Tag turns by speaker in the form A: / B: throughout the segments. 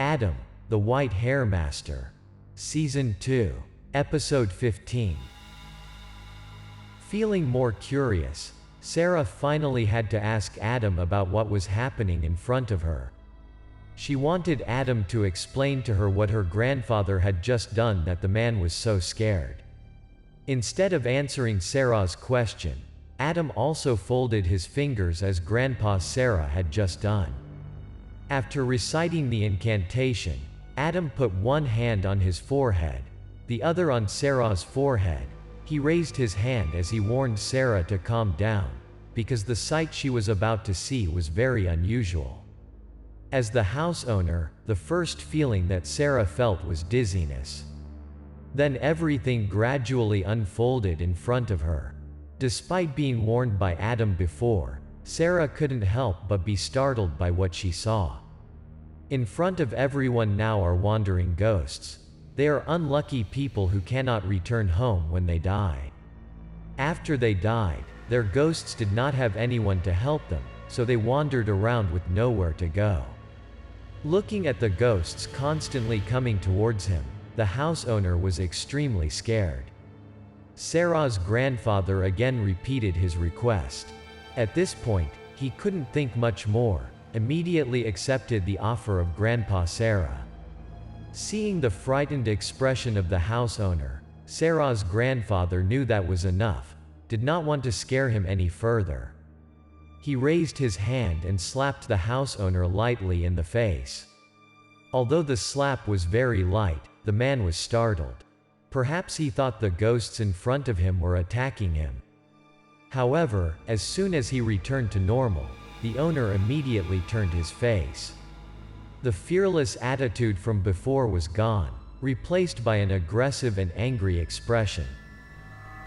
A: Adam, the White Hair Master. Season 2. Episode 15. Feeling more curious, Sarah finally had to ask Adam about what was happening in front of her. She wanted Adam to explain to her what her grandfather had just done that the man was so scared. Instead of answering Sarah's question, Adam also folded his fingers as Grandpa Sarah had just done. After reciting the incantation, Adam put one hand on his forehead, the other on Sarah's forehead. He raised his hand as he warned Sarah to calm down, because the sight she was about to see was very unusual. As the house owner, the first feeling that Sarah felt was dizziness. Then everything gradually unfolded in front of her. Despite being warned by Adam before, Sarah couldn't help but be startled by what she saw. In front of everyone now are wandering ghosts. They are unlucky people who cannot return home when they die. After they died, their ghosts did not have anyone to help them, so they wandered around with nowhere to go. Looking at the ghosts constantly coming towards him, the house owner was extremely scared. Sarah's grandfather again repeated his request. At this point, he couldn't think much more, immediately accepted the offer of Grandpa Sarah. Seeing the frightened expression of the house owner, Sarah's grandfather knew that was enough, did not want to scare him any further. He raised his hand and slapped the house owner lightly in the face. Although the slap was very light, the man was startled. Perhaps he thought the ghosts in front of him were attacking him. However, as soon as he returned to normal, the owner immediately turned his face. The fearless attitude from before was gone, replaced by an aggressive and angry expression.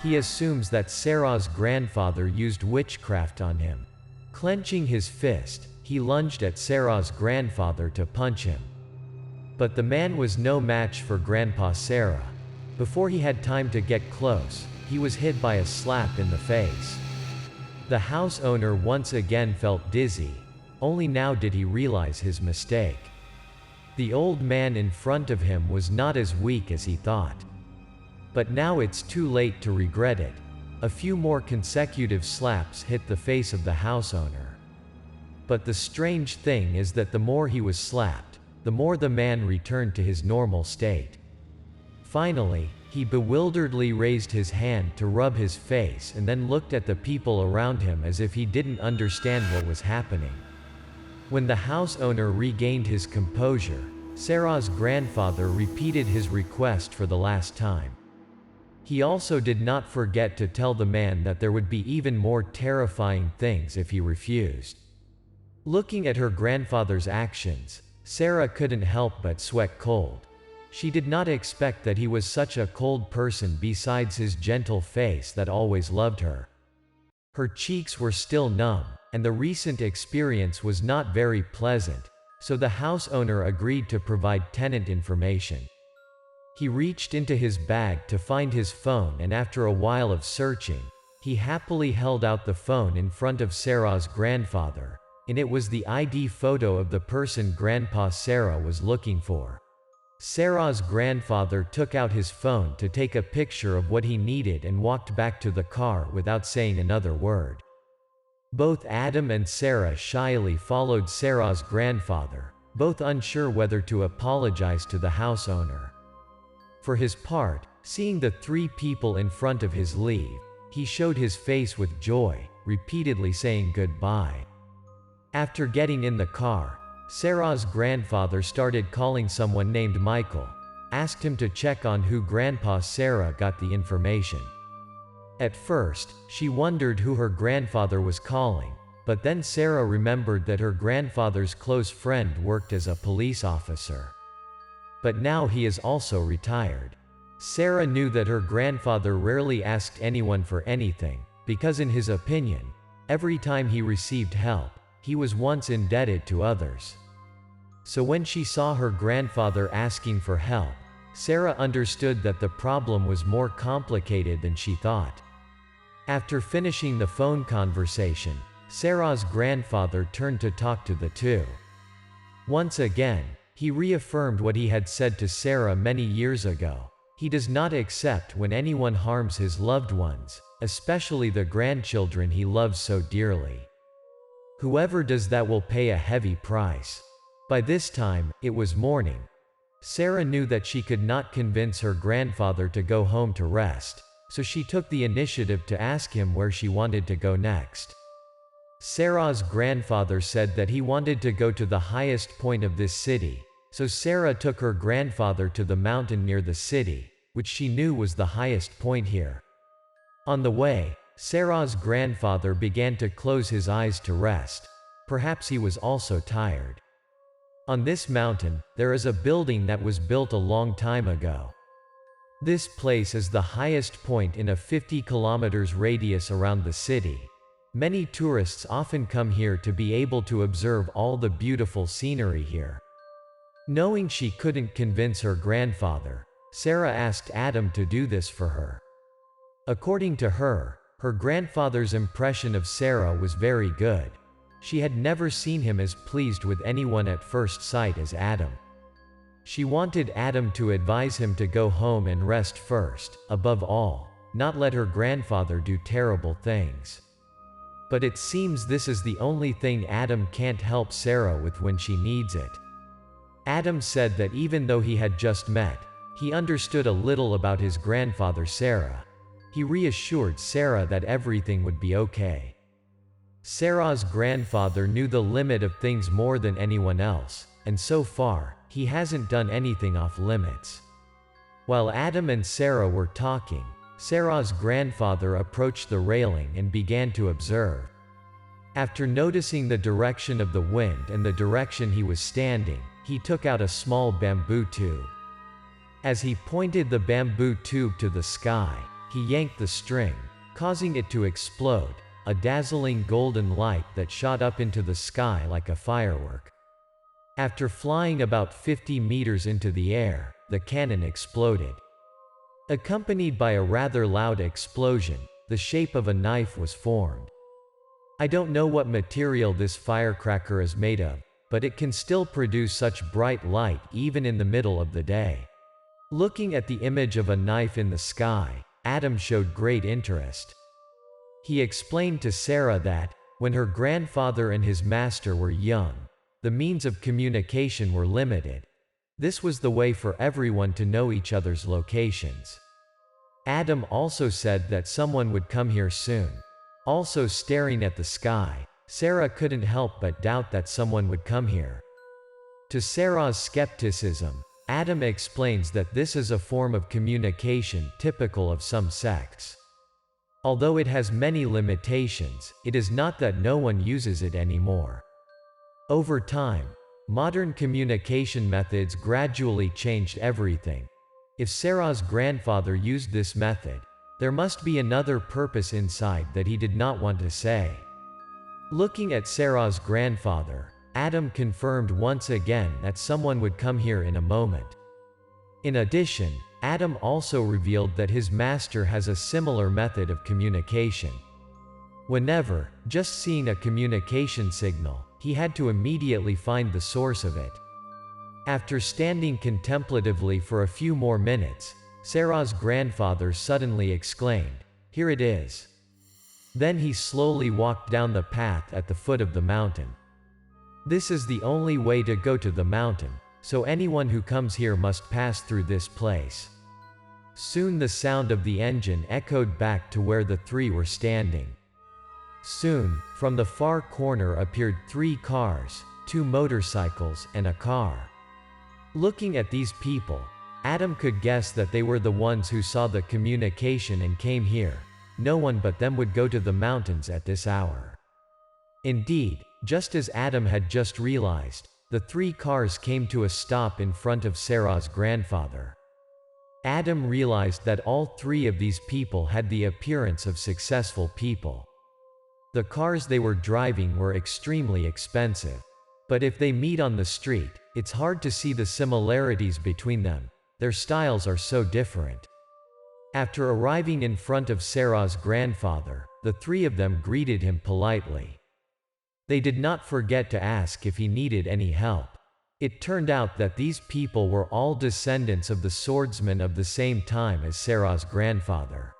A: He assumes that Sarah's grandfather used witchcraft on him. Clenching his fist, he lunged at Sarah's grandfather to punch him. But the man was no match for Grandpa Sarah. Before he had time to get close, he was hit by a slap in the face. The house owner once again felt dizzy. Only now did he realize his mistake. The old man in front of him was not as weak as he thought. But now it's too late to regret it. A few more consecutive slaps hit the face of the house owner. But the strange thing is that the more he was slapped, the more the man returned to his normal state. Finally, he bewilderedly raised his hand to rub his face and then looked at the people around him as if he didn't understand what was happening. When the house owner regained his composure, Sarah's grandfather repeated his request for the last time. He also did not forget to tell the man that there would be even more terrifying things if he refused. Looking at her grandfather's actions, Sarah couldn't help but sweat cold. She did not expect that he was such a cold person besides his gentle face that always loved her. Her cheeks were still numb, and the recent experience was not very pleasant, so the house owner agreed to provide tenant information. He reached into his bag to find his phone, and after a while of searching, he happily held out the phone in front of Sarah's grandfather, and it was the ID photo of the person Grandpa Sarah was looking for. Sarah's grandfather took out his phone to take a picture of what he needed and walked back to the car without saying another word. Both Adam and Sarah shyly followed Sarah's grandfather, both unsure whether to apologize to the house owner. For his part, seeing the three people in front of his leave, he showed his face with joy, repeatedly saying goodbye. After getting in the car, Sarah's grandfather started calling someone named Michael, asked him to check on who Grandpa Sarah got the information. At first, she wondered who her grandfather was calling, but then Sarah remembered that her grandfather's close friend worked as a police officer. But now he is also retired. Sarah knew that her grandfather rarely asked anyone for anything, because in his opinion, every time he received help, he was once indebted to others. So when she saw her grandfather asking for help, Sarah understood that the problem was more complicated than she thought. After finishing the phone conversation, Sarah's grandfather turned to talk to the two. Once again, He reaffirmed what he had said to Sarah many years ago. He does not accept when anyone harms his loved ones, especially the grandchildren he loves so dearly. Whoever does that will pay a heavy price. By this time, it was morning. Sarah knew that she could not convince her grandfather to go home to rest, so she took the initiative to ask him where she wanted to go next. Sarah's grandfather said that he wanted to go to the highest point of this city, so Sarah took her grandfather to the mountain near the city, which she knew was the highest point here. On the way, Sarah's grandfather began to close his eyes to rest. Perhaps he was also tired. On this mountain, there is a building that was built a long time ago. This place is the highest point in a 50 kilometers radius around the city. Many tourists often come here to be able to observe all the beautiful scenery here. Knowing she couldn't convince her grandfather, Sarah asked Adam to do this for her. According to her, her grandfather's impression of Sarah was very good. She had never seen him as pleased with anyone at first sight as Adam. She wanted Adam to advise him to go home and rest first, above all, not let her grandfather do terrible things. But it seems this is the only thing Adam can't help Sarah with when she needs it. Adam said that even though he had just met, he understood a little about his grandfather Sarah. He reassured Sarah that everything would be okay. Sarah's grandfather knew the limit of things more than anyone else, and so far, he hasn't done anything off limits. While Adam and Sarah were talking, Sarah's grandfather approached the railing and began to observe. After noticing the direction of the wind and the direction he was standing, he took out a small bamboo tube. As he pointed the bamboo tube to the sky, he yanked the string, causing it to explode, a dazzling golden light that shot up into the sky like a firework. After flying about 50 meters into the air, the cannon exploded. Accompanied by a rather loud explosion, the shape of a knife was formed. I don't know what material this firecracker is made of, but it can still produce such bright light even in the middle of the day. Looking at the image of a knife in the sky, Adam showed great interest. He explained to Sarah that, when her grandfather and his master were young, the means of communication were limited. This was the way for everyone to know each other's locations. Adam also said that someone would come here soon. Also staring at the sky, Sarah couldn't help but doubt that someone would come here. To Sarah's skepticism, Adam explains that this is a form of communication typical of some sects. Although it has many limitations, it is not that no one uses it anymore. Over time, modern communication methods gradually changed everything. If Sarah's grandfather used this method, there must be another purpose inside that he did not want to say. Looking at Sarah's grandfather, Adam confirmed once again that someone would come here in a moment. In addition, Adam also revealed that his master has a similar method of communication. Whenever, just seeing a communication signal, he had to immediately find the source of it. After standing contemplatively for a few more minutes, Sarah's grandfather suddenly exclaimed, "Here it is." Then he slowly walked down the path at the foot of the mountain. This is the only way to go to the mountain, so anyone who comes here must pass through this place. Soon the sound of the engine echoed back to where the three were standing. Soon, from the far corner appeared 3 cars, 2 motorcycles, and a car. Looking at these people, Adam could guess that they were the ones who saw the communication and came here. No one but them would go to the mountains at this hour. Indeed, just as Adam had just realized, the 3 cars came to a stop in front of Sarah's grandfather. Adam realized that all 3 of these people had the appearance of successful people. The cars they were driving were extremely expensive. But if they meet on the street, it's hard to see the similarities between them. Their styles are so different. After arriving in front of Sarah's grandfather, the 3 of them greeted him politely. They did not forget to ask if he needed any help. It turned out that these people were all descendants of the swordsman of the same time as Sarah's grandfather.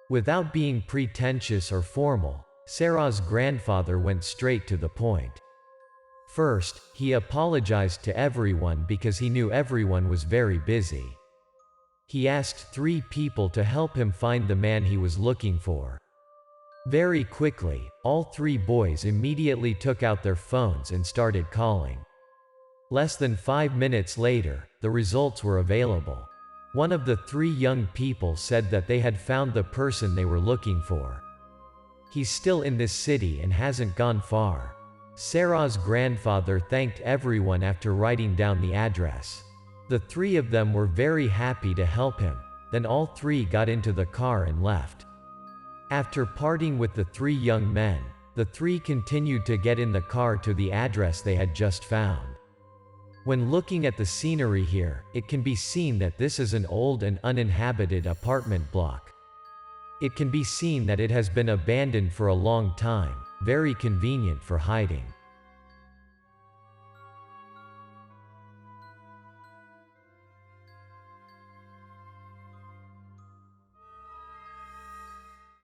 A: Without being pretentious or formal, Sarah's grandfather went straight to the point. First, he apologized to everyone because he knew everyone was very busy. He asked 3 people to help him find the man he was looking for. Very quickly, all 3 boys immediately took out their phones and started calling. Less than 5 minutes later, the results were available. One of the 3 young people said that they had found the person they were looking for. He's still in this city and hasn't gone far. Sarah's grandfather thanked everyone after writing down the address. The 3 of them were very happy to help him, then all 3 got into the car and left. After parting with the 3 young men, the 3 continued to get in the car to the address they had just found. When looking at the scenery here, it can be seen that this is an old and uninhabited apartment block. It can be seen that it has been abandoned for a long time, very convenient for hiding.